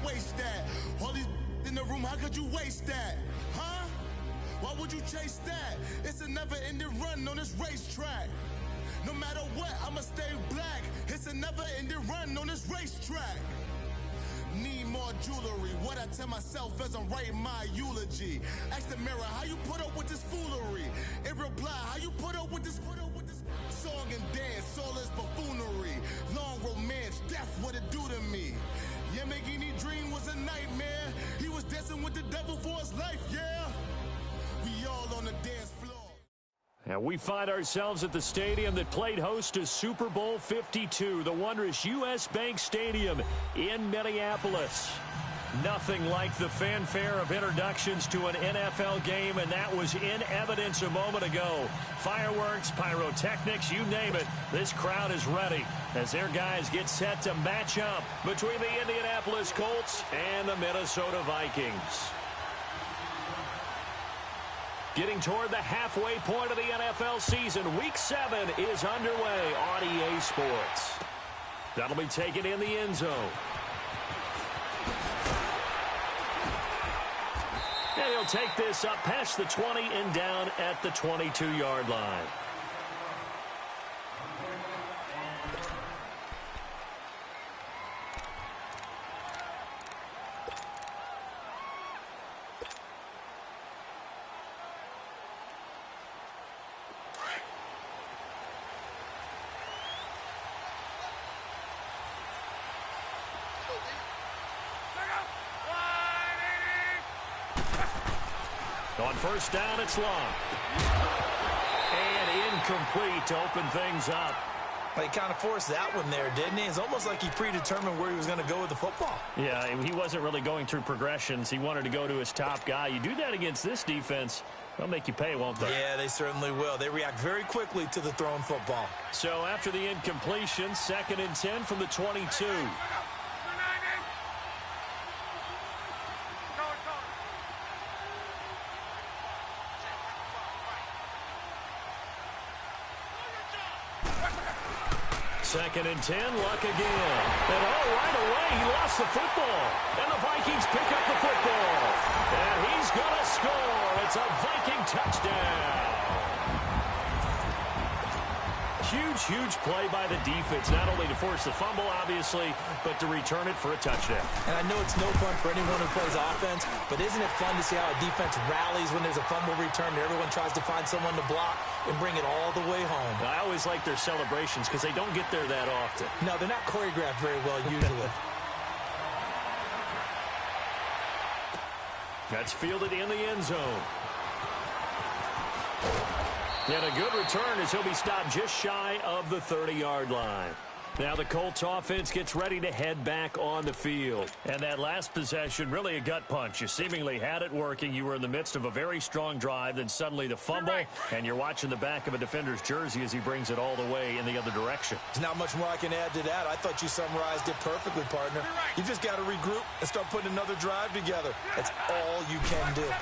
waste that? All these in the room, how could you waste that? Huh? Why would you chase that? It's a never-ending run on this racetrack. No matter what, I'ma stay black. It's a never-ending run on this racetrack. Need more jewelry. What I tell myself as I'm writing my eulogy. Ask the mirror, how you put up with this foolery? It reply, how you put up with this song and dance, all this buffoonery. Long romance, death, what it do to me? Yamagini dream was a nightmare. He was dancing with the devil for his life, yeah. We all on the dance floor. And we find ourselves at the stadium that played host to Super Bowl 52, the wondrous U.S. Bank Stadium in Minneapolis. Nothing like the fanfare of introductions to an NFL game, and that was in evidence a moment ago. Fireworks, pyrotechnics, you name it. This crowd is ready as their guys get set to match up between the Indianapolis Colts and the Minnesota Vikings. Getting toward the halfway point of the NFL season, Week 7 is underway on EA Sports. That'll be taken in the end zone. And he'll take this up past the 20 and down at the 22-yard line. On first down, it's long. And incomplete to open things up. He kind of forced that one there, didn't he? It's almost like he predetermined where he was going to go with the football. Yeah, he wasn't really going through progressions. He wanted to go to his top guy. You do that against this defense, they'll make you pay, won't they? Yeah, they certainly will. They react very quickly to the thrown football. So after the incompletion, 2nd and 10 from the 22. Second and 10, Luck again. And right away, he lost the football. And the Vikings pick up the football. And he's going to score. It's a Viking touchdown. Huge play by the defense, not only to force the fumble, obviously, but to return it for a touchdown. And I know it's no fun for anyone who plays offense, but isn't it fun to see how a defense rallies when there's a fumble return and everyone tries to find someone to block and bring it all the way home? I always like their celebrations because they don't get there that often. No, they're not choreographed very well usually. That's fielded in the end zone. And a good return as he'll be stopped just shy of the 30-yard line. Now the Colts offense gets ready to head back on the field. And that last possession, really a gut punch. You seemingly had it working. You were in the midst of a very strong drive. Then suddenly the fumble, and you're watching the back of a defender's jersey as he brings it all the way in the other direction. There's not much more I can add to that. I thought you summarized it perfectly, partner. You just got to regroup and start putting another drive together. That's all you can do.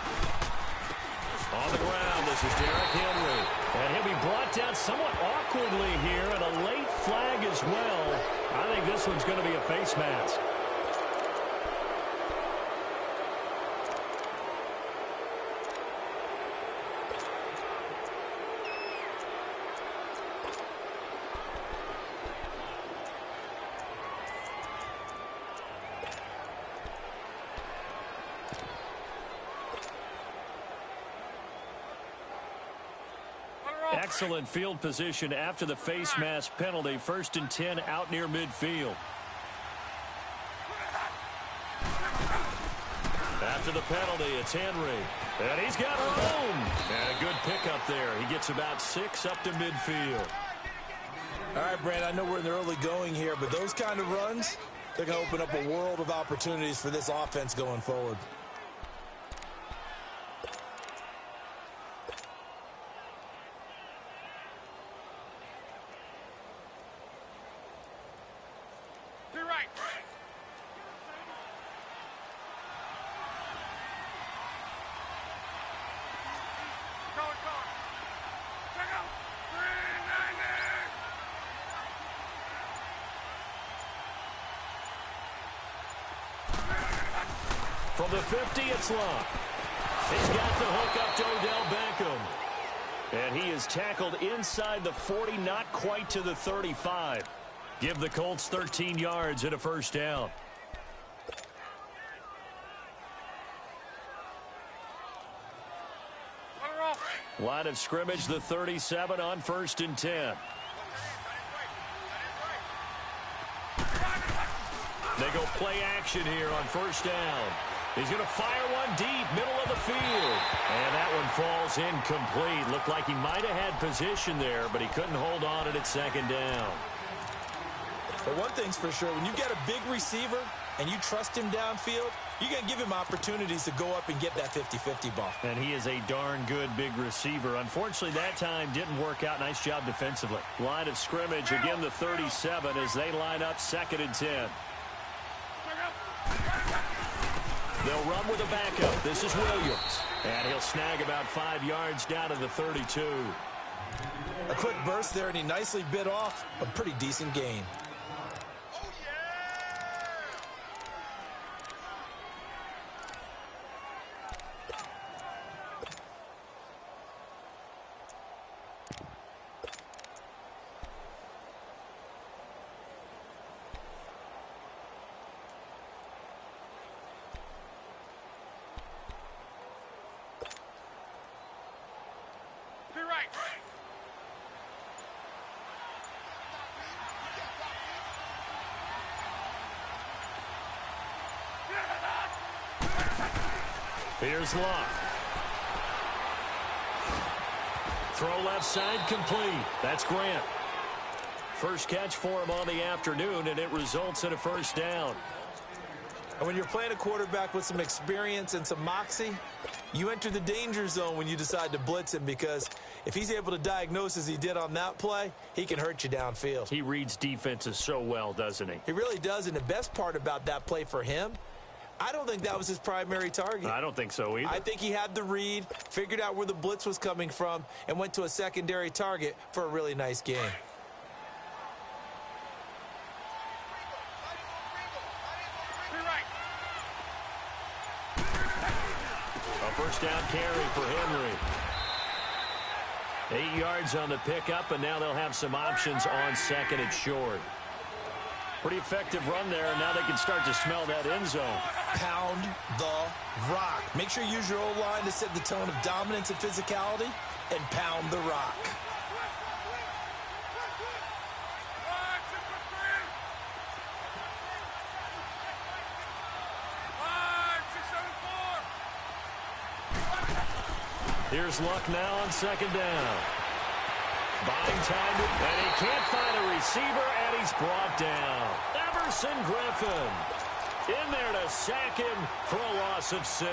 On the ground, this is Derrick Henry. And he'll be brought down somewhat awkwardly here, and a late flag as well. I think this one's going to be a face mask. Excellent field position after the face mask penalty. 1st and 10 out near midfield. After the penalty, it's Henry. And he's got room. And a good pickup there. He gets about 6 up to midfield. All right, Brand, I know we're in the early going here, but those kind of runs, they're going to open up a world of opportunities for this offense going forward. From the 50, it's Love. He's got the hook up to Odell Beckham. And he is tackled inside the 40, not quite to the 35. Give the Colts 13 yards and a first down. Line of scrimmage, the 37 on 1st and 10. They go play action here on 1st down. He's going to fire one deep, middle of the field. And that one falls incomplete. Looked like he might have had position there, but he couldn't hold on at 2nd down. But one thing's for sure, when you get a big receiver and you trust him downfield, you're going to give him opportunities to go up and get that 50-50 ball. And he is a darn good big receiver. Unfortunately, that time didn't work out. Nice job defensively. Line of scrimmage, again the 37 as they line up 2nd and 10. They'll run with a backup. This is Williams. And he'll snag about 5 yards down to the 32. A quick burst there, and he nicely bit off a pretty decent gain. Here's Locke. Throw left side complete. That's Grant. First catch for him on the afternoon, and it results in a first down. And when you're playing a quarterback with some experience and some moxie, you enter the danger zone when you decide to blitz him, because if he's able to diagnose as he did on that play, he can hurt you downfield. He reads defenses so well, doesn't he? He really does, and the best part about that play for him, I don't think that was his primary target. I don't think so either. I think he had the read, figured out where the blitz was coming from, and went to a secondary target for a really nice game. A first down carry for Henry. 8 yards on the pickup, and now they'll have some options on 2nd and short. Pretty effective run there, and now they can start to smell that end zone. Pound the rock. Make sure you use your O-line to set the tone of dominance and physicality, and pound the rock. Here's Luck now on 2nd down. Buying time, and he can't find a receiver, and he's brought down. Everson Griffin in there to sack him for a loss of 6.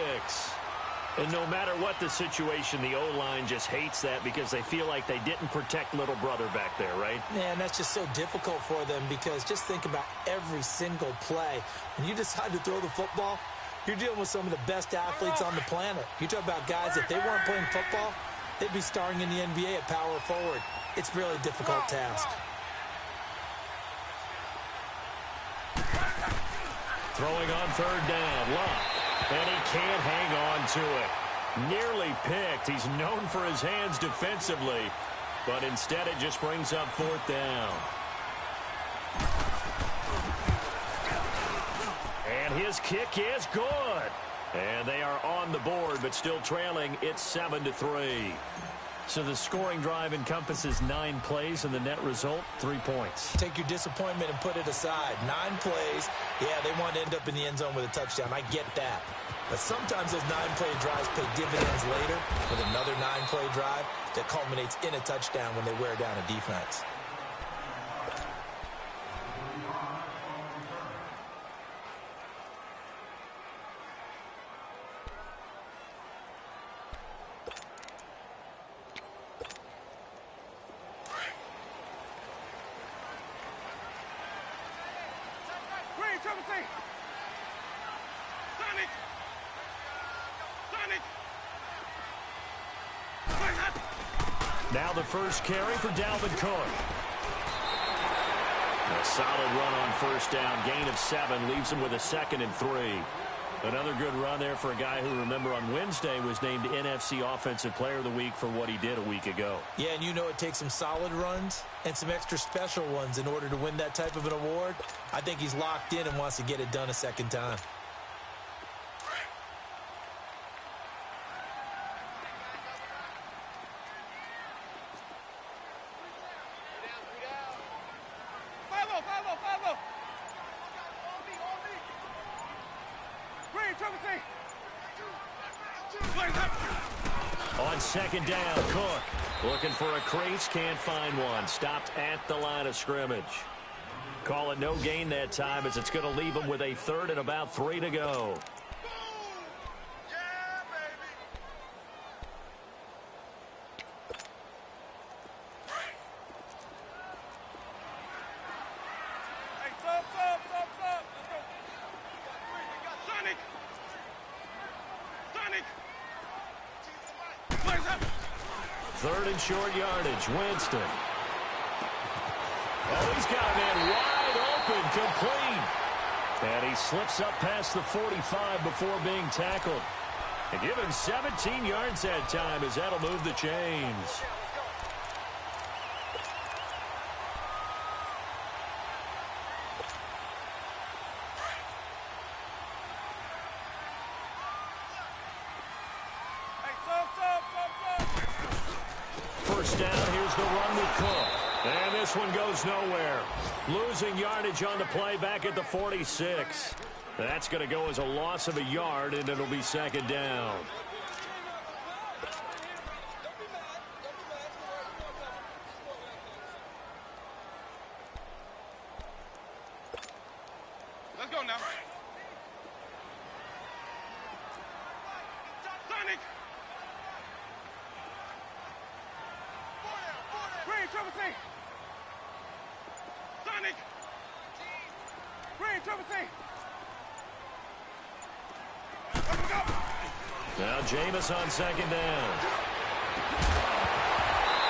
And no matter what the situation, the O-line just hates that because they feel like they didn't protect little brother back there, right? Man, that's just so difficult for them, because just think about every single play. When you decide to throw the football, you're dealing with some of the best athletes on the planet. You talk about guys, if they weren't playing football, they'd be starring in the NBA at power forward. It's a really difficult task. Throwing on 3rd down, Luck. And he can't hang on to it. Nearly picked. He's known for his hands defensively, but instead it just brings up 4th down. And his kick is good. And they are on the board, but still trailing. It's 7-3. So the scoring drive encompasses 9 plays, and the net result, 3 points. Take your disappointment and put it aside. 9 plays. Yeah, they want to end up in the end zone with a touchdown. I get that. But sometimes those 9-play drives pay dividends later with another 9-play drive that culminates in a touchdown when they wear down a defense. Now the first carry for Dalvin Cook. A solid run on 1st down. Gain of 7 leaves him with a 2nd and 3. Another good run there for a guy who, remember, on Wednesday was named NFC Offensive Player of the Week for what he did a week ago. Yeah, and you know it takes some solid runs and some extra special ones in order to win that type of an award. I think he's locked in and wants to get it done a second time. On second down, Cook looking for a crease, can't find one. Stopped at the line of scrimmage. Call it no gain that time as it's going to leave him with a third and about 3 to go. Third and short yardage, Winston. Oh, he's got a man wide open, complete. And he slips up past the 45 before being tackled. And give him 17 yards that time as that'll move the chains. First down, here's the run with Cook. And this one goes nowhere. Losing yardage on the play back at the 46. That's going to go as a loss of a yard, and it'll be second down. Let's go now. Sonic! Green, triple C! Sonic! Green, triple C! Let's go! Now Jameis on second down.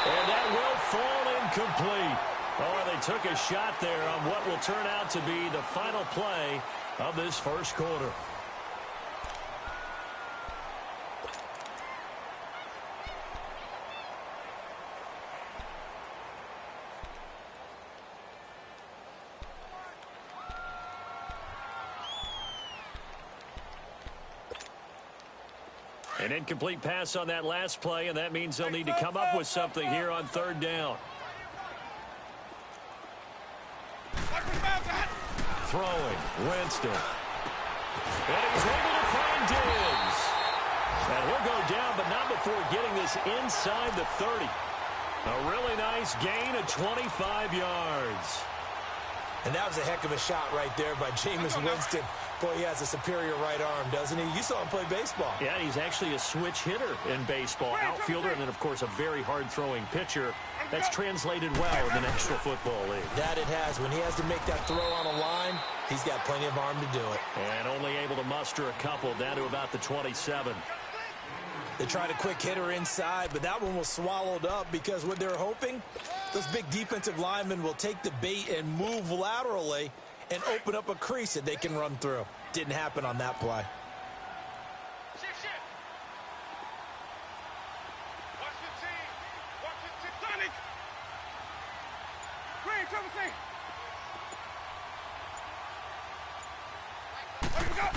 And that will fall incomplete. Oh, they took a shot there on what will turn out to be the final play of this first quarter. An incomplete pass on that last play, and that means they'll need to come up with something here on third down. Throwing, Winston. And he's able to find Diggs. And he'll go down, but not before getting this inside the 30. A really nice gain of 25 yards. And that was a heck of a shot right there by Jameis Winston. Boy, he has a superior right arm, doesn't he? You saw him play baseball. Yeah, he's actually a switch hitter in baseball. Outfielder and then, of course, a very hard-throwing pitcher. That's translated well in the National Football League. That it has. When he has to make that throw on a line, he's got plenty of arm to do it. And only able to muster a couple down to about the 27. They tried a quick hitter inside, but that one was swallowed up because what they're hoping, those big defensive linemen will take the bait and move laterally and open up a crease that they can run through. Didn't happen on that play. Shift. Watch the team. Sonic! Green, triple C! Let's go!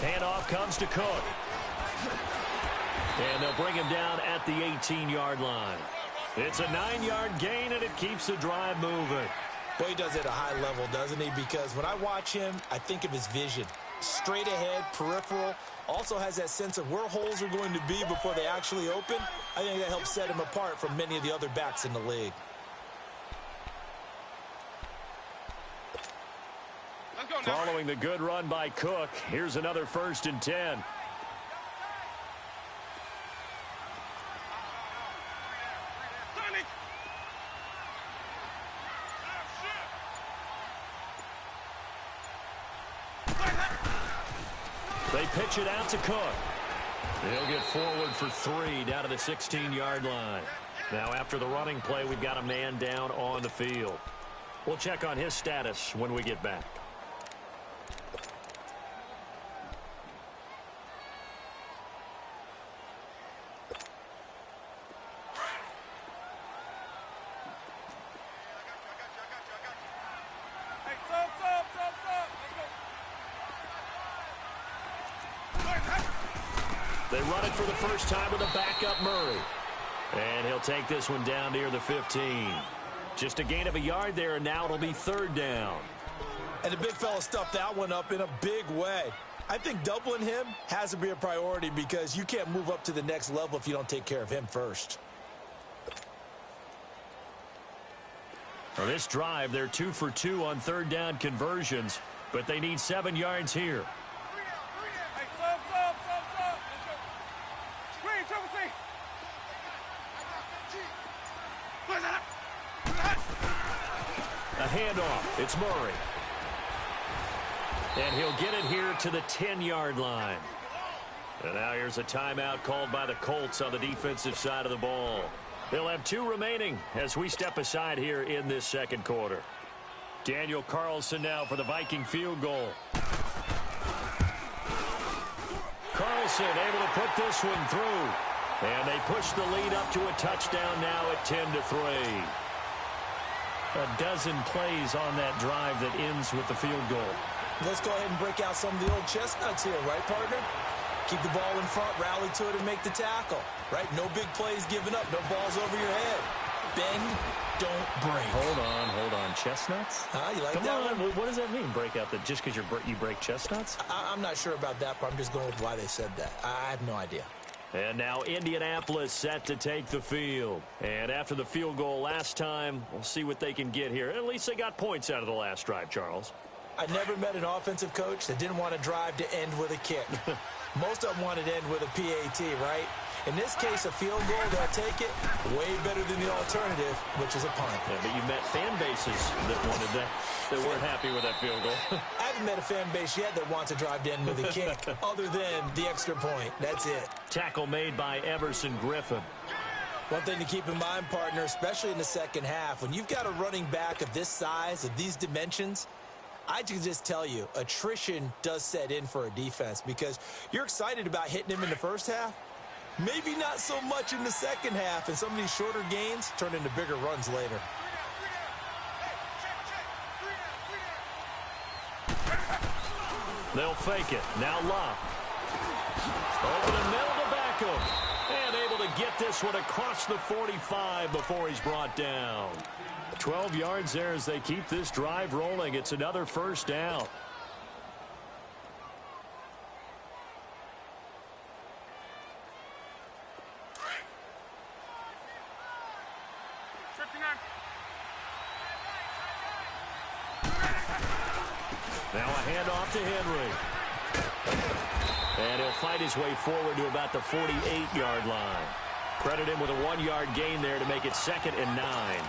Handoff comes to Cook. And they'll bring him down at the 18-yard line. It's a 9-yard gain, and it keeps the drive moving. Boy, he does it at a high level, doesn't he? Because when I watch him, I think of his vision. Straight ahead, peripheral. Also has that sense of where holes are going to be before they actually open. I think that helps set him apart from many of the other backs in the league. Let's go now. Following the good run by Cook, here's another 1st and 10. Sonic! They pitch it out to Cook. He'll get forward for 3 down to the 16-yard line. Now after the running play, we've got a man down on the field. We'll check on his status when we get back. They run it for the first time with a backup Murray. And he'll take this one down near the 15. Just a gain of a yard there, and now it'll be third down. And the big fella stuffed that one up in a big way. I think doubling him has to be a priority because you can't move up to the next level if you don't take care of him first. For this drive, they're 2 for 2 on third down conversions, but they need 7 yards here. Hey, sub. Let's go. Screen, triple C. A handoff. It's Murray. And he'll get it here to the 10-yard line. And now here's a timeout called by the Colts on the defensive side of the ball. They'll have 2 remaining as we step aside here in this second quarter. Daniel Carlson now for the Viking field goal. Carlson able to put this one through. And they push the lead up to a touchdown now at 10-3. A dozen plays on that drive that ends with the field goal. Let's go ahead and break out some of the old chestnuts here, right, partner? Keep the ball in front, rally to it, and make the tackle, right? No big plays given up, no balls over your head. Bend, don't break. Hold on. Chestnuts? You like Come that on. one? What does that mean, break out? That just because you break chestnuts? I'm not sure about that, but I'm just going with why they said that. I have no idea. And now Indianapolis set to take the field. And after the field goal last time, we'll see what they can get here. At least they got points out of the last drive, Charles. I never met an offensive coach that didn't want to drive to end with a kick. Most of them wanted to end with a PAT, right? In this case, a field goal, they'll take it way better than the alternative, which is a punt. Yeah, but you met fan bases that wanted that, that weren't happy with that field goal. I haven't met a fan base yet that wants to drive to end with a kick, other than the extra point. That's it. Tackle made by Everson Griffin. One thing to keep in mind, partner, especially in the second half, when you've got a running back of this size, of these dimensions, I can just tell you, attrition does set in for a defense because you're excited about hitting him in the first half. Maybe not so much in the second half, and some of these shorter gains turn into bigger runs later. They'll fake it. Now Locke. Over the middle to Beckham. And able to get this one across the 45 before he's brought down. 12 yards there as they keep this drive rolling. It's another first down. Now a handoff to Henry. And he'll fight his way forward to about the 48-yard line. Credit him with a 1-yard gain there to make it 2nd and 9.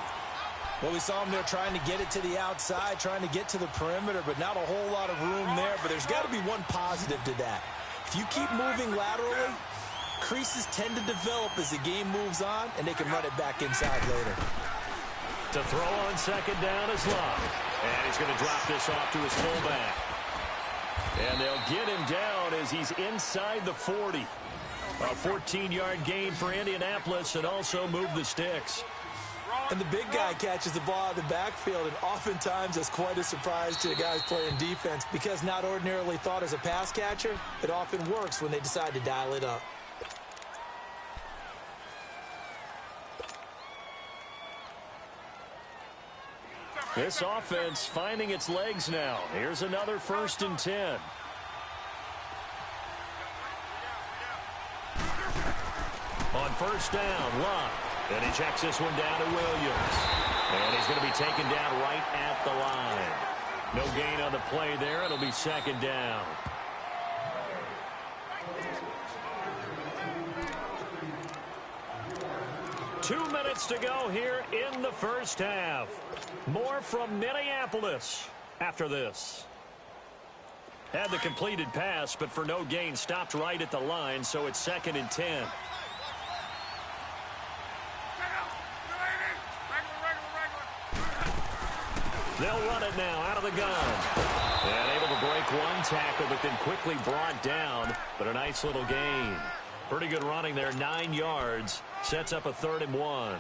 Well, we saw him there trying to get it to the outside, trying to get to the perimeter, but not a whole lot of room there. But there's got to be one positive to that. If you keep moving laterally, creases tend to develop as the game moves on, and they can run it back inside later. To throw on 2nd down is Locke. And he's going to drop this off to his fullback. And they'll get him down as he's inside the 40. A 14-yard gain for Indianapolis and also move the sticks. And the big guy catches the ball out of the backfield, and oftentimes it's quite a surprise to the guys playing defense because not ordinarily thought as a pass catcher, it often works when they decide to dial it up. This offense finding its legs now. Here's another 1st and 10. On 1st down, Locke. And he checks this one down to Williams. And he's going to be taken down right at the line. No gain on the play there. It'll be 2nd down. Two minutes to go here in the first half. More from Minneapolis after this. Had the completed pass, but for no gain, stopped right at the line, so it's 2nd and 10. They'll run it now out of the gun. And able to break one tackle, but then quickly brought down. But a nice little gain. Pretty good running there, 9 yards. Sets up a 3rd and 1.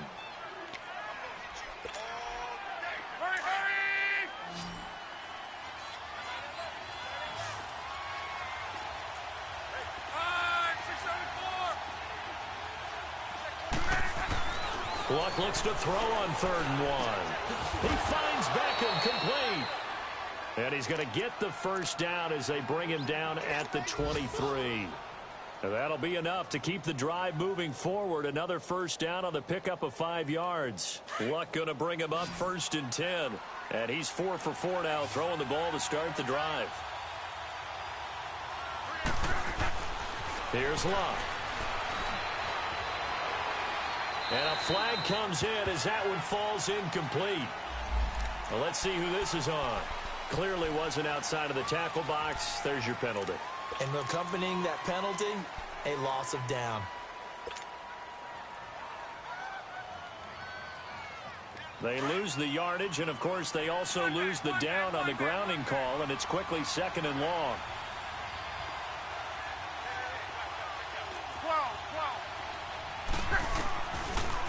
Luck looks to throw on 3rd and 1. He finds Beckham complete. And he's going to get the first down as they bring him down at the 23. And that'll be enough to keep the drive moving forward. Another first down on the pickup of 5 yards. Luck going to bring him up 1st and 10. And he's 4 for 4 now, throwing the ball to start the drive. Here's Luck. And a flag comes in as that one falls incomplete. Well, let's see who this is on. Clearly wasn't outside of the tackle box. There's your penalty. And accompanying that penalty, a loss of down. They lose the yardage, and, of course, they also lose the down on the grounding call, and it's quickly 2nd and long. 12.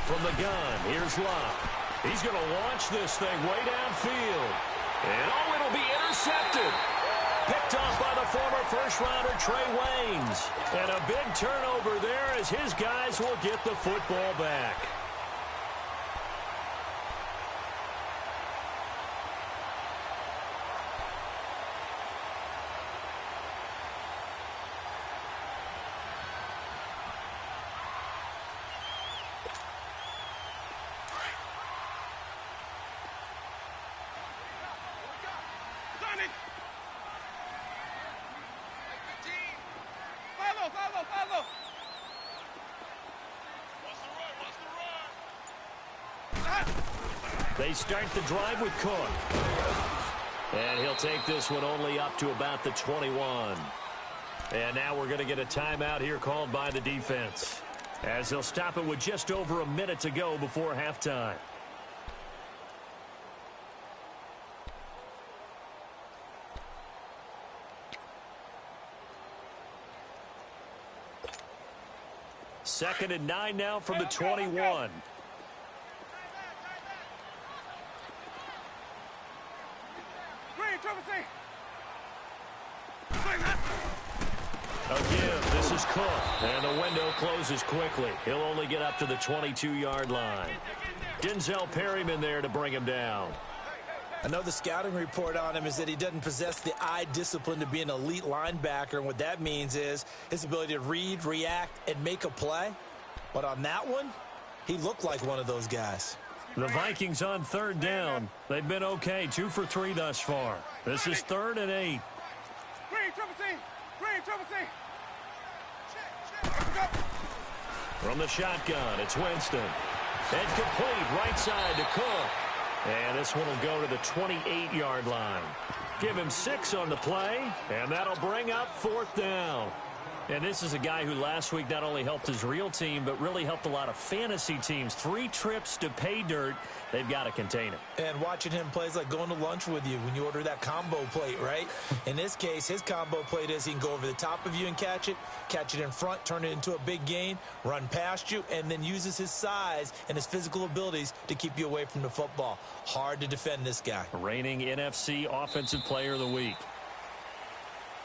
From the gun, here's Luck. He's going to launch this thing way downfield. And, oh, it'll be intercepted. Picked off by the former first-rounder Trey Waynes. And a big turnover there as his guys will get the football back. Follow. They start the drive with Cook. And he'll take this one only up to about the 21. And now we're going to get a timeout here called by the defense, as they'll stop it with just over a minute to go before halftime. Second and 9 now from the 21. Again, this is Cook, and the window closes quickly. He'll only get up to the 22-yard line. Denzel Perryman there to bring him down. I know the scouting report on him is that he doesn't possess the eye discipline to be an elite linebacker, and what that means is his ability to read, react, and make a play. But on that one, he looked like one of those guys. The Vikings on 3rd down. They've been okay, 2 for 3 thus far. This is 3rd and 8. From the shotgun, it's Winston. And complete right side to Cook. And this one will go to the 28-yard line. Give him 6 on the play, and that'll bring up 4th down. And this is a guy who last week not only helped his real team, but really helped a lot of fantasy teams. 3 trips to pay dirt. They've got to contain him. And watching him play is like going to lunch with you when you order that combo plate, right? In this case, his combo plate is he can go over the top of you and catch it in front, turn it into a big gain, run past you, and then uses his size and his physical abilities to keep you away from the football. Hard to defend this guy. Reigning NFC Offensive Player of the Week.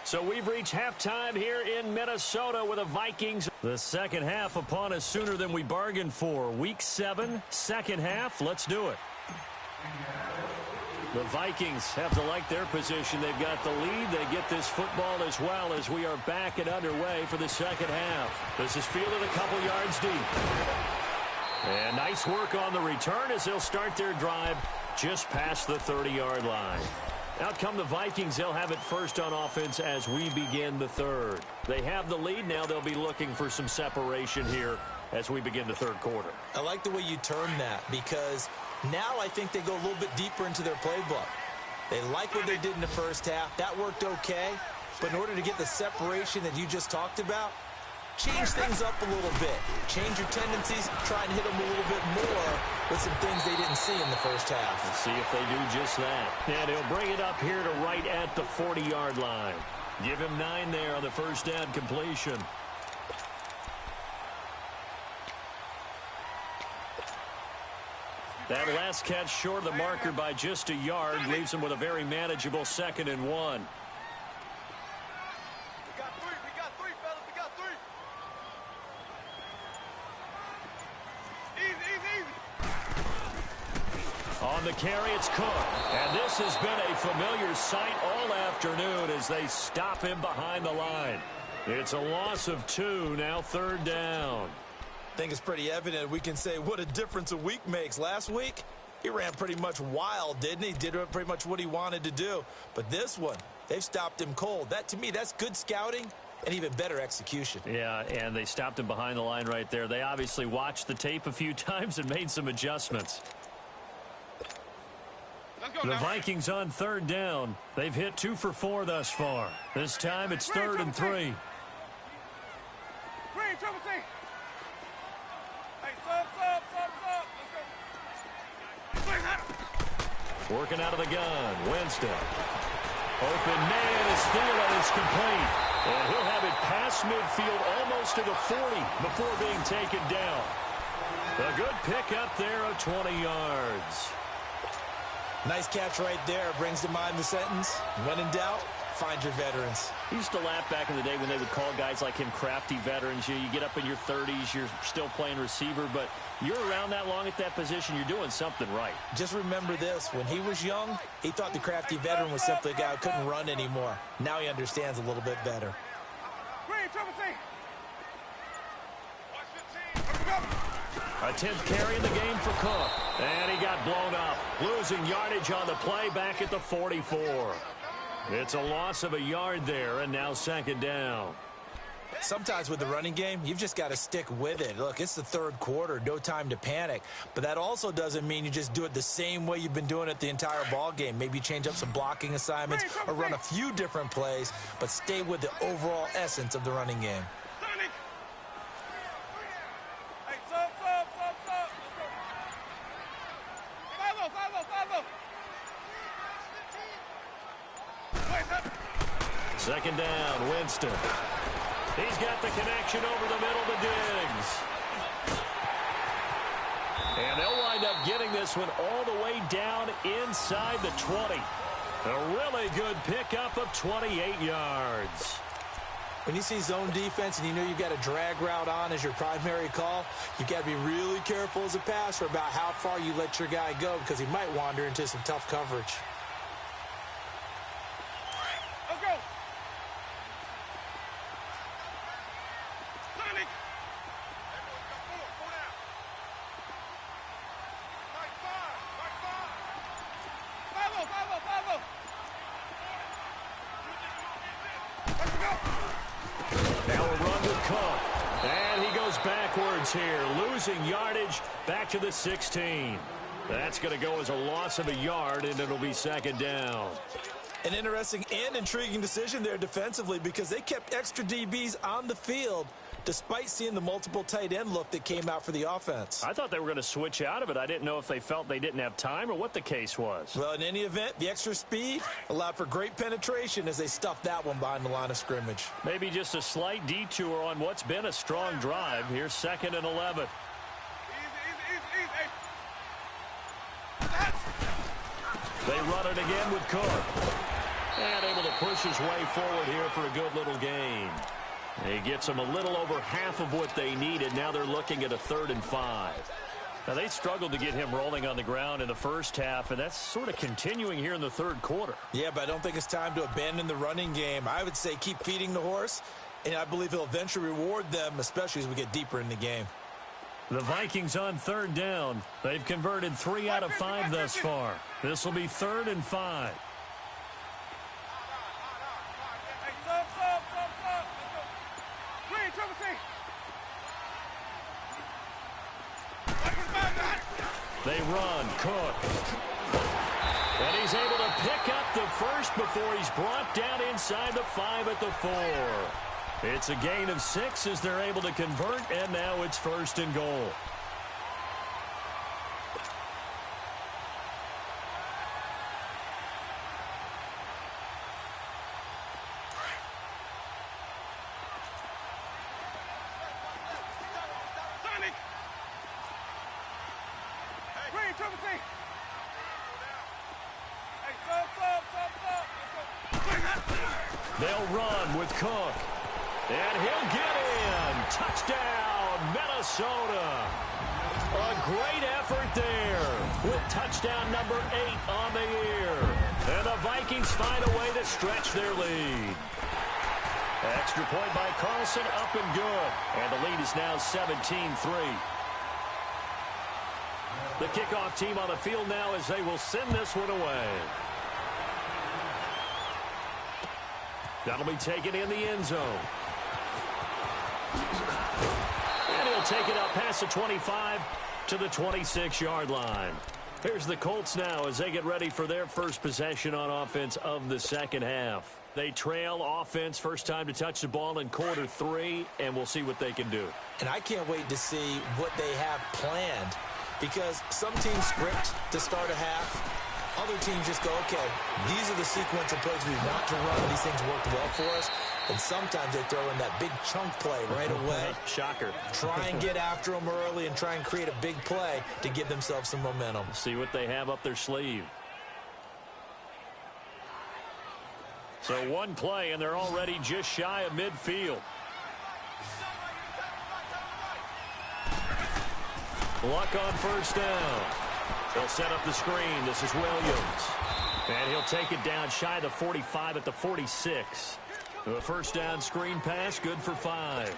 So we've reached halftime here in Minnesota with the Vikings. The second half upon us sooner than we bargained for. Week 7, second half. Let's do it. The Vikings have to like their position. They've got the lead. They get this football as well as we are back and underway for the second half. This is fielded a couple yards deep. And nice work on the return as they'll start their drive just past the 30-yard line. Out come the Vikings. They'll have it first on offense as we begin the third. They have the lead. Now they'll be looking for some separation here as we begin the third quarter. I like the way you term that, because now I think they go a little bit deeper into their playbook. They like what they did in the first half. That worked okay. But in order to get the separation that you just talked about, change things up a little bit. Change your tendencies. Try and hit them a little bit more with some things they didn't see in the first half. Let's see if they do just that. And he'll bring it up here to right at the 40-yard line. Give him 9 there on the first down completion. That last catch short of the marker by just a yard leaves him with a very manageable 2nd and 1. On the carry, it's Cook. And this has been a familiar sight all afternoon as they stop him behind the line. It's a loss of 2, now 3rd down. I think it's pretty evident we can say what a difference a week makes. Last week, he ran pretty much wild, didn't he? Did pretty much what he wanted to do. But this one, they've stopped him cold. That, to me, that's good scouting and even better execution. Yeah, and they stopped him behind the line right there. They obviously watched the tape a few times and made some adjustments. The Vikings on 3rd down. They've hit 2 for 4 thus far. This time it's 3rd and 3. Working out of the gun, Winston. Open man is Thielen is complete. And he'll have it past midfield almost to the 40 before being taken down. A good pick up there of 20 yards. Nice catch right there. Brings to mind the sentence, when in doubt, find your veterans. He used to laugh back in the day when they would call guys like him crafty veterans. You get up in your 30s, you're still playing receiver, but you're around that long at that position, you're doing something right. Just remember this. When he was young, he thought the crafty veteran was simply a guy who couldn't run anymore. Now he understands a little bit better. A 10th carry in the game for Cook. And he got blown up. Losing yardage on the play back at the 44. It's a loss of a yard there, and now 2nd down. Sometimes with the running game, you've just got to stick with it. Look, it's the 3rd quarter, no time to panic. But that also doesn't mean you just do it the same way you've been doing it the entire ball game. Maybe change up some blocking assignments or run a few different plays, but stay with the overall essence of the running game. Second down, Winston. He's got the connection over the middle to Diggs. And they'll wind up getting this one all the way down inside the 20. A really good pickup of 28 yards. When you see zone defense and you know you've got a drag route on as your primary call, you've got to be really careful as a passer about how far you let your guy go because he might wander into some tough coverage. Now a run with Cook. And he goes backwards here, losing yardage back to the 16. That's going to go as a loss of a yard, and it'll be 2nd down. An interesting and intriguing decision there defensively because they kept extra DBs on the field despite seeing the multiple tight end look that came out for the offense. I thought they were going to switch out of it. I didn't know if they felt they didn't have time or what the case was. Well, in any event, the extra speed allowed for great penetration as they stuffed that one behind the line of scrimmage. Maybe just a slight detour on what's been a strong drive. Here's 2nd and 11. They run it again with Cook. And able to push his way forward here for a good little gain. He gets them a little over half of what they needed. Now they're looking at a 3rd and 5. Now, they struggled to get him rolling on the ground in the first half, and that's sort of continuing here in the 3rd quarter. Yeah, but I don't think it's time to abandon the running game. I would say keep feeding the horse, and I believe he'll eventually reward them, especially as we get deeper in the game. The Vikings on 3rd down. They've converted 3 out of 5 thus far. This will be 3rd and 5. They run, Cook. And he's able to pick up the first before he's brought down inside the 5 at the 4. It's a gain of 6 as they're able to convert, and now it's 1st and goal. They'll run with Cook. And he'll get in. Touchdown, Minnesota. A great effort there with touchdown number 8 on the year. And the Vikings find a way to stretch their lead. Extra point by Carlson, up and good. And the lead is now 17-3. The kickoff team on the field now as they will send this one away. That'll be taken in the end zone. And he'll take it up past the 25 to the 26-yard line. Here's the Colts now as they get ready for their first possession on offense of the second half. They trail offense, first time to touch the ball in quarter 3, and we'll see what they can do. And I can't wait to see what they have planned, because some teams script to start a half. Other teams just go, okay, these are the sequence of plays we want to run. These things worked well for us. And sometimes they throw in that big chunk play right away. Shocker. Try and get after them early and try and create a big play to give themselves some momentum. See what they have up their sleeve. So one play, and they're already just shy of midfield. Luck on first down. They'll set up the screen. This is Williams. And he'll take it down shy of the 45 at the 46. A first down screen pass, good for 5.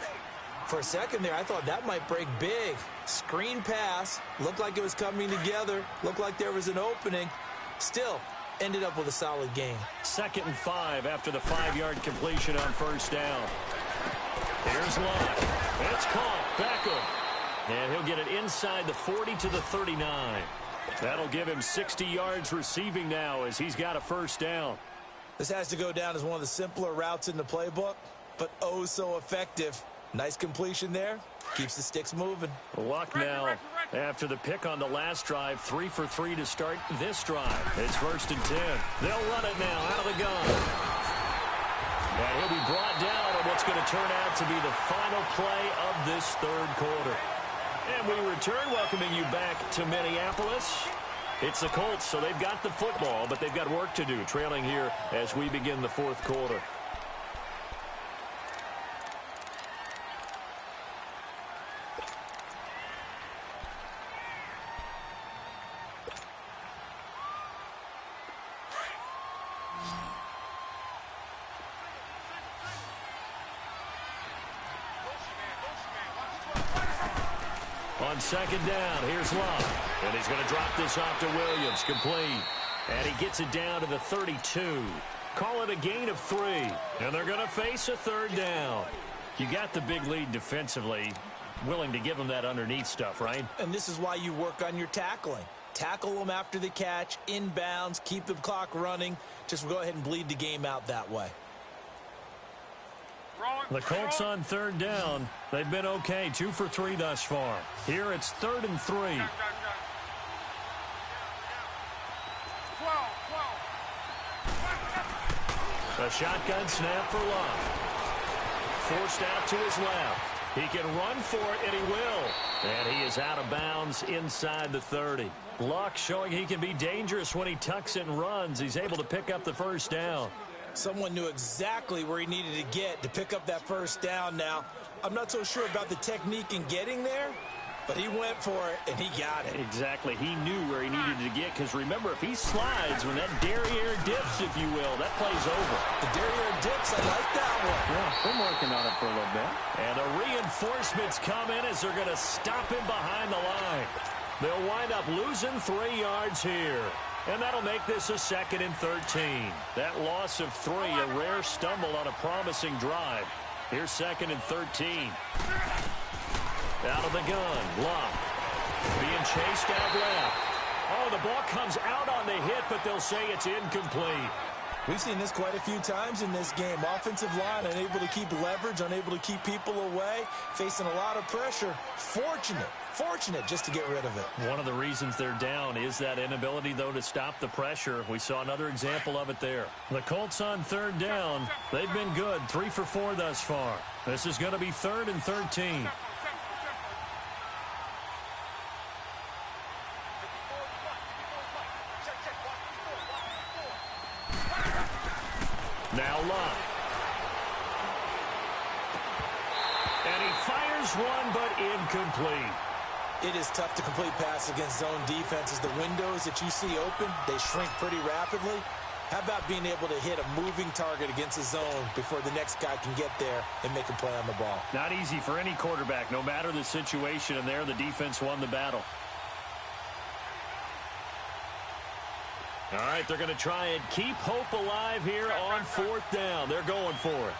For a second there, I thought that might break big. Screen pass, looked like it was coming together, looked like there was an opening. Still, ended up with a solid game. 2nd and 5 after the 5-yard completion on first down. Here's Luck. It's caught. Beckham. And he'll get it inside the 40 to the 39. That'll give him 60 yards receiving now as he's got a first down. This has to go down as one of the simpler routes in the playbook, but oh so effective. Nice completion there. Keeps the sticks moving. Luck now after the pick on the last drive. 3 for 3 to start this drive. It's 1st and 10. They'll run it now out of the gun. And he'll be brought down on what's going to turn out to be the final play of this third quarter. And we return, welcoming you back to Minneapolis. It's the Colts, so they've got the football, but they've got work to do, trailing here as we begin the fourth quarter. On second down, here's Luck. And he's going to drop this off to Williams, complete. And he gets it down to the 32. Call it a gain of 3. And they're going to face a third down. You got the big lead defensively. Willing to give them that underneath stuff, right? And this is why you work on your tackling. Tackle them after the catch, inbounds, keep the clock running. Just go ahead and bleed the game out that way. The Colts on third down. They've been okay, 2 for 3 thus far. Here it's 3rd and 3. A shotgun snap for Luck. Forced out to his left. He can run for it, and he will. And he is out of bounds inside the 30. Luck showing he can be dangerous when he tucks it and runs. He's able to pick up the first down. Someone knew exactly where he needed to get to pick up that first down now. I'm not so sure about the technique in getting there, but he went for it, and he got it. Exactly. He knew where he needed to get, because remember, if he slides, when that derriere dips, if you will, that play's over. The derriere dips, I like that one. Yeah, been working on it for a little bit. And the reinforcements come in as they're going to stop him behind the line. They'll wind up losing 3 yards here. And that'll make this a 2nd and 13. That loss of 3, a rare stumble on a promising drive. Here's 2nd and 13. Out of the gun, Luck. Being chased out left. Oh, the ball comes out on the hit, but they'll say it's incomplete. We've seen this quite a few times in this game. Offensive line unable to keep leverage, unable to keep people away, facing a lot of pressure. Fortunate just to get rid of it. One of the reasons they're down is that inability, though, to stop the pressure. We saw another example of it there. The Colts on third down. They've been good, 3 for 4 thus far. This is going to be 3rd and 13. Now Luck. And he fires one, but incomplete. It is tough to complete passes against zone defenses. The windows that you see open, they shrink pretty rapidly. How about being able to hit a moving target against a zone before the next guy can get there and make a play on the ball? Not easy for any quarterback, no matter the situation, and there the defense won the battle. All right, they're going to try and keep hope alive here on fourth down. They're going for it.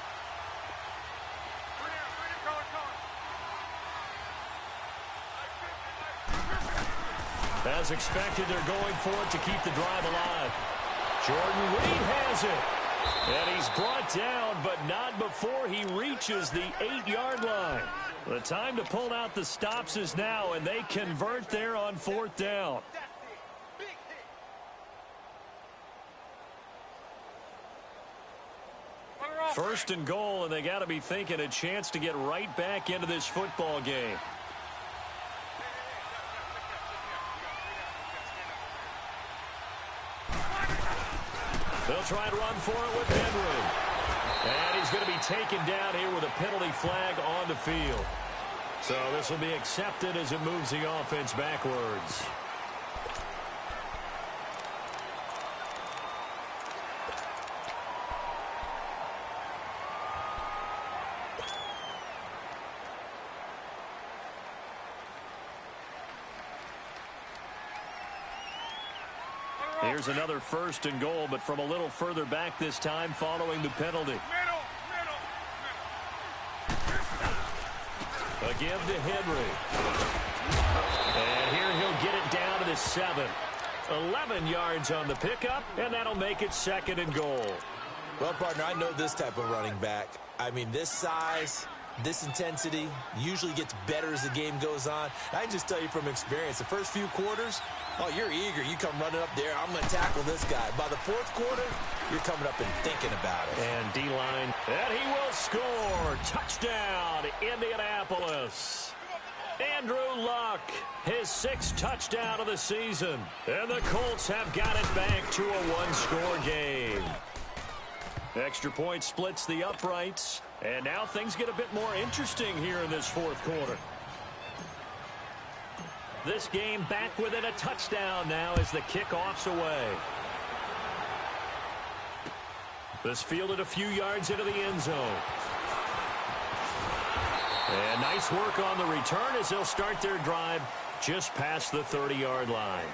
As expected, they're going for it to keep the drive alive. Jordan Reed has it. And he's brought down, but not before he reaches the 8-yard line. The time to pull out the stops is now, and they convert there on fourth down. First and goal, and they got to be thinking a chance to get right back into this football game. They'll try to run for it with Henry. And he's going to be taken down here with a penalty flag on the field. So this will be accepted as it moves the offense backwards. Here's another first and goal, but from a little further back this time following the penalty. A give to Henry. And here he'll get it down to the 7. 11 yards on the pickup, and that'll make it second and goal. Well, partner, I know this type of running back. I mean, this size, this intensity usually gets better as the game goes on. I can just tell you from experience, the first few quarters, oh, you're eager. You come running up there. I'm going to tackle this guy. By the fourth quarter, you're coming up and thinking about it. And D-line. And he will score. Touchdown, Indianapolis. Andrew Luck, his 6th touchdown of the season. And the Colts have got it back to a one-score game. Extra point splits the uprights. And now things get a bit more interesting here in this fourth quarter. This game back within a touchdown now as the kickoff's away. This fielded a few yards into the end zone. And nice work on the return as they'll start their drive just past the 30-yard line.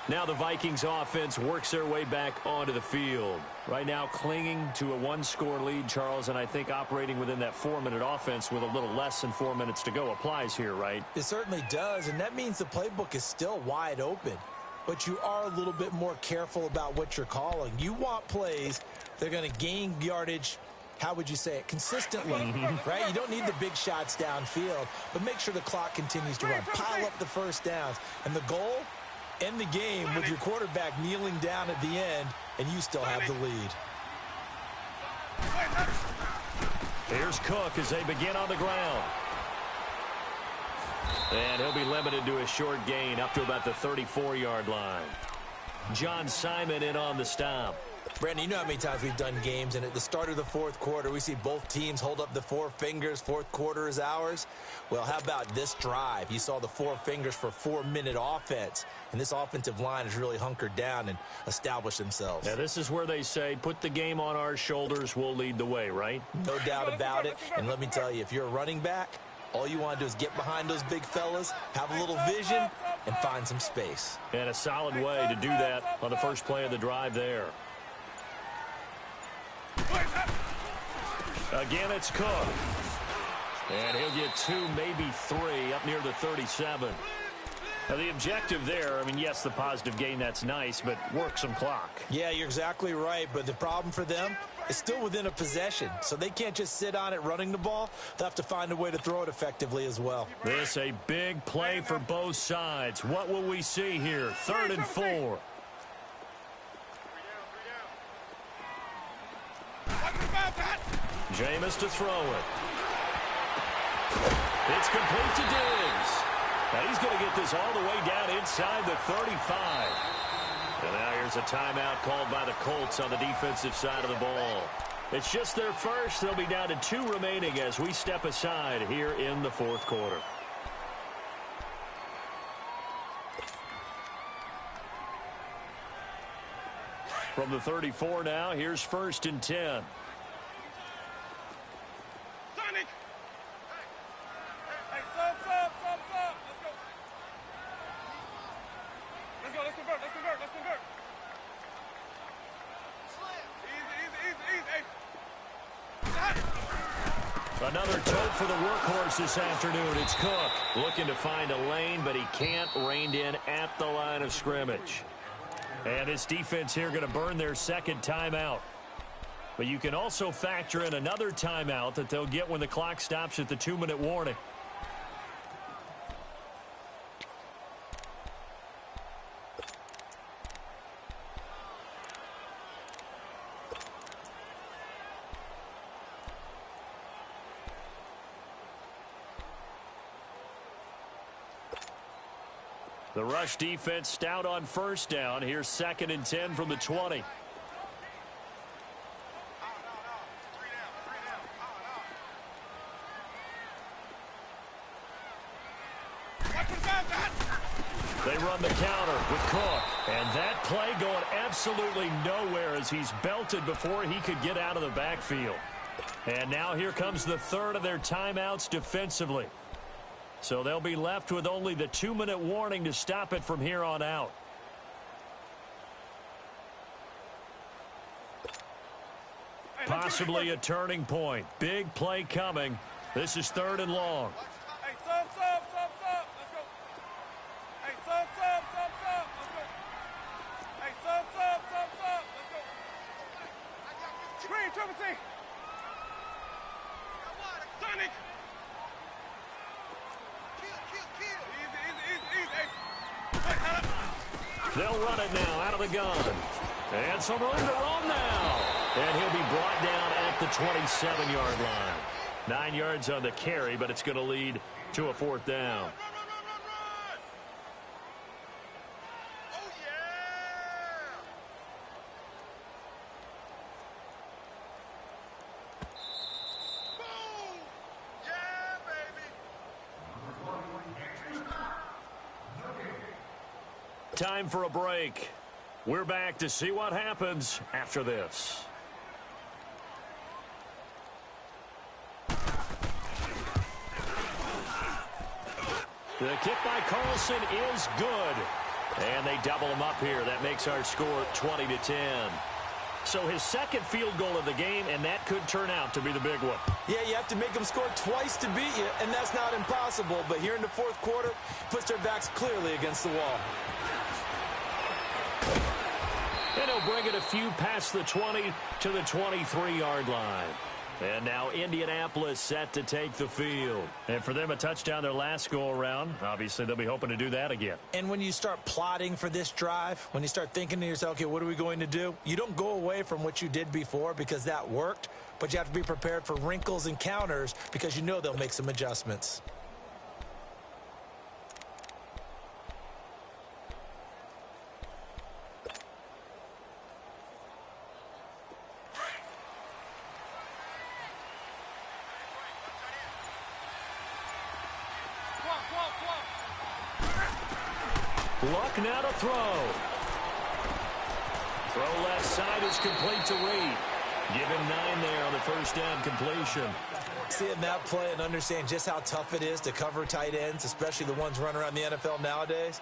Now the Vikings offense works their way back onto the field. Right now clinging to a one-score lead, Charles, and I think operating within that 4-minute offense with a little less than 4 minutes to go applies here, right? It certainly does, and that means the playbook is still wide open. But you are a little bit more careful about what you're calling. You want plays that are going to gain yardage, how would you say it, consistently, right? You don't need the big shots downfield, but make sure the clock continues to run. Pile up the first downs. And the goal? End the game with your quarterback kneeling down at the end, and you still have the lead. Here's Cook as they begin on the ground. And he'll be limited to a short gain up to about the 34-yard line. John Simon in on the stop. Brandon, you know how many times we've done games, and at the start of the fourth quarter, we see both teams hold up the 4 fingers. Fourth quarter is ours. Well, how about this drive? You saw the 4 fingers for 4-minute offense, and this offensive line has really hunkered down and established themselves. Now, this is where they say, put the game on our shoulders, we'll lead the way, right? No doubt about it, and let me tell you, if you're a running back, all you want to do is get behind those big fellas, have a little vision, and find some space. And a solid way to do that on the first play of the drive there. Again, it's Cook. And he'll get 2, maybe 3 up near the 37. Now, the objective there, I mean, yes, the positive gain, that's nice, but work some clock. Yeah, you're exactly right, but the problem for them is still within a possession, so they can't just sit on it running the ball. They'll have to find a way to throw it effectively as well. This a big play for both sides. What will we see here? 3rd and 4. Jameis to throw it. It's complete to Diggs. Now he's going to get this all the way down inside the 35. And now here's a timeout called by the Colts on the defensive side of the ball. It's just their first. They'll be down to 2 remaining as we step aside here in the fourth quarter. From the 34 now, here's 1st and 10. Sonic! Hey, sub. Let's go. Let's convert. Easy. Hey. Another tote for the workhorse this afternoon. It's Cook looking to find a lane, but he can't. Reined in at the line of scrimmage. And this defense here going to burn their second timeout. But you can also factor in another timeout that they'll get when the clock stops at the 2-minute warning. The rush defense stout on 1st down. Here's 2nd and 10 from the 20. They run the counter with Cook. And that play going absolutely nowhere as he's belted before he could get out of the backfield. And now here comes the 3rd of their timeouts defensively. So they'll be left with only the 2-minute warning to stop it from here on out. Possibly a turning point. Big play coming. This is 3rd and long. Hey, sub. Let's go. Hey, sub. Let's go. Hey, sub. Let's go. Green, triple C. Sonic. They'll run it now out of the gun. And some room to roam now. And he'll be brought down at the 27-yard line. 9 yards on the carry, but it's going to lead to a 4th down. Oh, yeah! Boom! Yeah, baby! Time for a break. We're back to see what happens after this. The kick by Carlson is good. And they double him up here. That makes our score 20-10. So his 2nd field goal of the game, and that could turn out to be the big one. Yeah, you have to make them score twice to beat you, and that's not impossible. But here in the 4th quarter, puts their backs clearly against the wall. And he'll bring it a few past the 20 to the 23-yard line. And now Indianapolis set to take the field. And for them, a touchdown their last go-around. Obviously, they'll be hoping to do that again. And when you start plotting for this drive, when you start thinking to yourself, okay, what are we going to do? You don't go away from what you did before because that worked, but you have to be prepared for wrinkles and counters because you know they'll make some adjustments. Luck now to throw. Throw left side is complete to Reed. Give him 9 there on the 1st down completion. Seeing that play and understand just how tough it is to cover tight ends, especially the ones running around the NFL nowadays,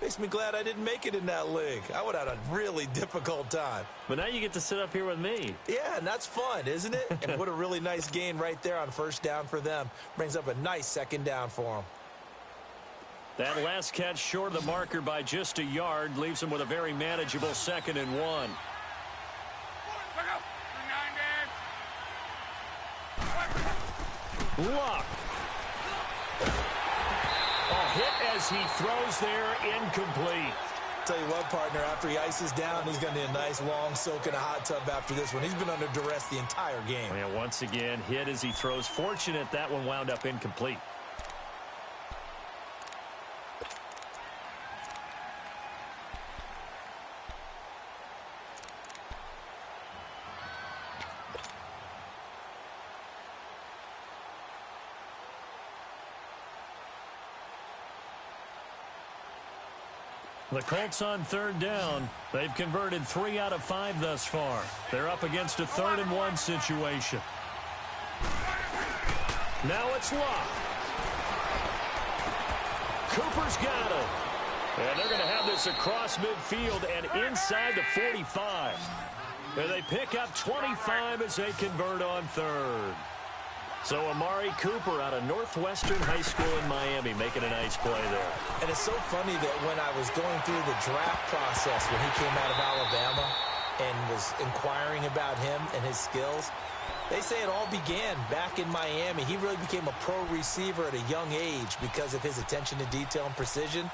makes me glad I didn't make it in that league. I would have had a really difficult time. But now you get to sit up here with me. Yeah, and that's fun, isn't it? And what a really nice gain right there on 1st down for them. Brings up a nice 2nd down for them. That last catch short of the marker by just a yard leaves him with a very manageable 2nd and 1. Luck. A hit as he throws there, incomplete. Tell you what, partner, after he ices down, he's going to need a nice long soak in a hot tub after this one. He's been under duress the entire game. Yeah, once again, hit as he throws. Fortunate that one wound up incomplete. The Colts on third down. They've converted 3 out of 5 thus far. They're up against a 3rd and 1 situation. Now it's Locke. Cooper's got it. And they're going to have this across midfield and inside the 45. And they pick up 25 as they convert on 3rd. So Amari Cooper out of Northwestern High School in Miami making a nice play there. And it's so funny that when I was going through the draft process when he came out of Alabama and was inquiring about him and his skills, they say it all began back in Miami. He really became a pro receiver at a young age because of his attention to detail and precision.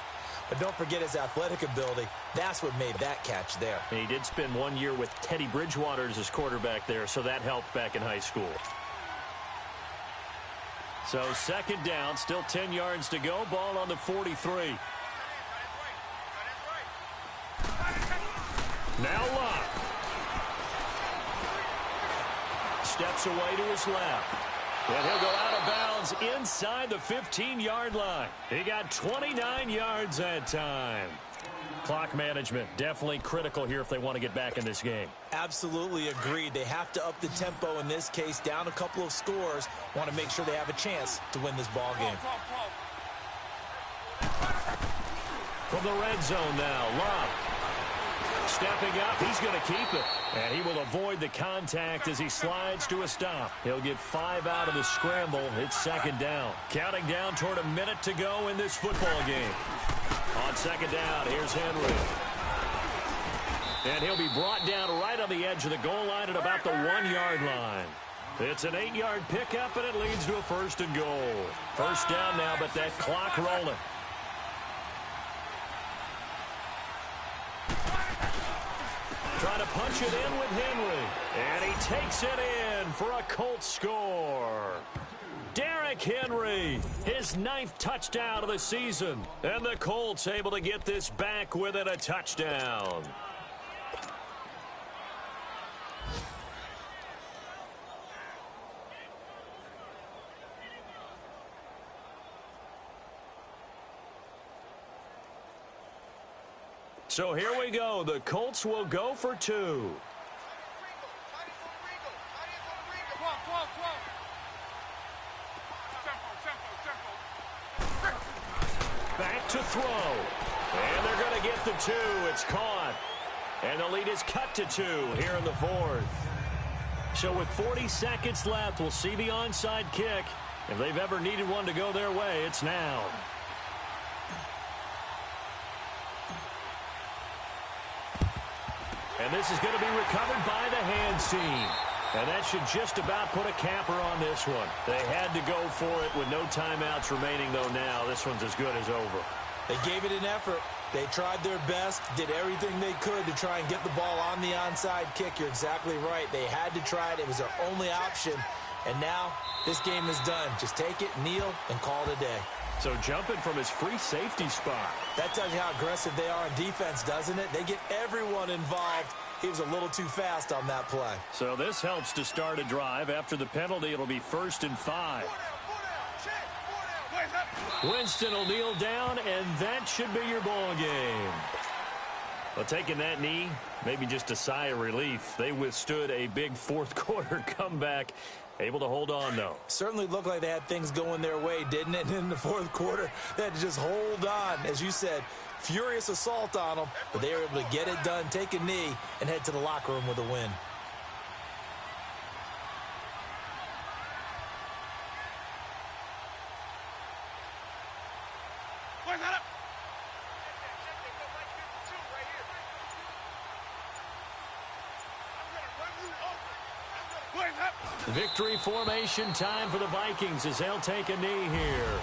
But don't forget his athletic ability. That's what made that catch there. And he did spend 1 year with Teddy Bridgewater as his quarterback there, so that helped back in high school. So 2nd down, still 10 yards to go. Ball on the 43. Now Locke. Steps away to his left. And he'll go out of bounds inside the 15-yard line. He got 29 yards that time. Clock management definitely critical here if they want to get back in this game. Absolutely agreed. They have to up the tempo in this case, down a couple of scores. Want to make sure they have a chance to win this ball game. From the red zone now, Locke. Stepping up, he's going to keep it. And he will avoid the contact as he slides to a stop. He'll get 5 out of the scramble. It's 2nd down. Counting down toward a minute to go in this football game. On 2nd down, here's Henry. And he'll be brought down right on the edge of the goal line at about the 1-yard line. It's an 8-yard pickup, and it leads to a 1st and goal. 1st down now, but that clock rolling. Trying to punch it in with Henry. And he takes it in for a Colts score. Derrick Henry, his 9th touchdown of the season. And the Colts able to get this back within a touchdown. So here we go. The Colts will go for 2. Back to throw. And they're going to get the 2. It's caught. And the lead is cut to 2 here in the 4th. So with 40 seconds left, we'll see the onside kick. If they've ever needed one to go their way, it's now. And this is going to be recovered by the hands team. And that should just about put a capper on this one. They had to go for it with no timeouts remaining, though now. This one's as good as over. They gave it an effort. They tried their best, did everything they could to try and get the ball on the onside kick. You're exactly right. They had to try it. It was their only option. And now this game is done. Just take it, kneel, and call it a day. So jumping from his free safety spot. That tells you how aggressive they are on defense, doesn't it? They get everyone involved. He was a little too fast on that play. So this helps to start a drive. After the penalty, it'll be 1st and 5. Winston will kneel down, and that should be your ball game. Well, taking that knee, maybe just a sigh of relief. They withstood a big 4th quarter comeback. Able to hold on, though. Certainly looked like they had things going their way, didn't it? In the 4th quarter, they had to just hold on. As you said, furious assault on them, but they were able to get it done, take a knee, and head to the locker room with a win. Victory formation time for the Vikings as they'll take a knee here.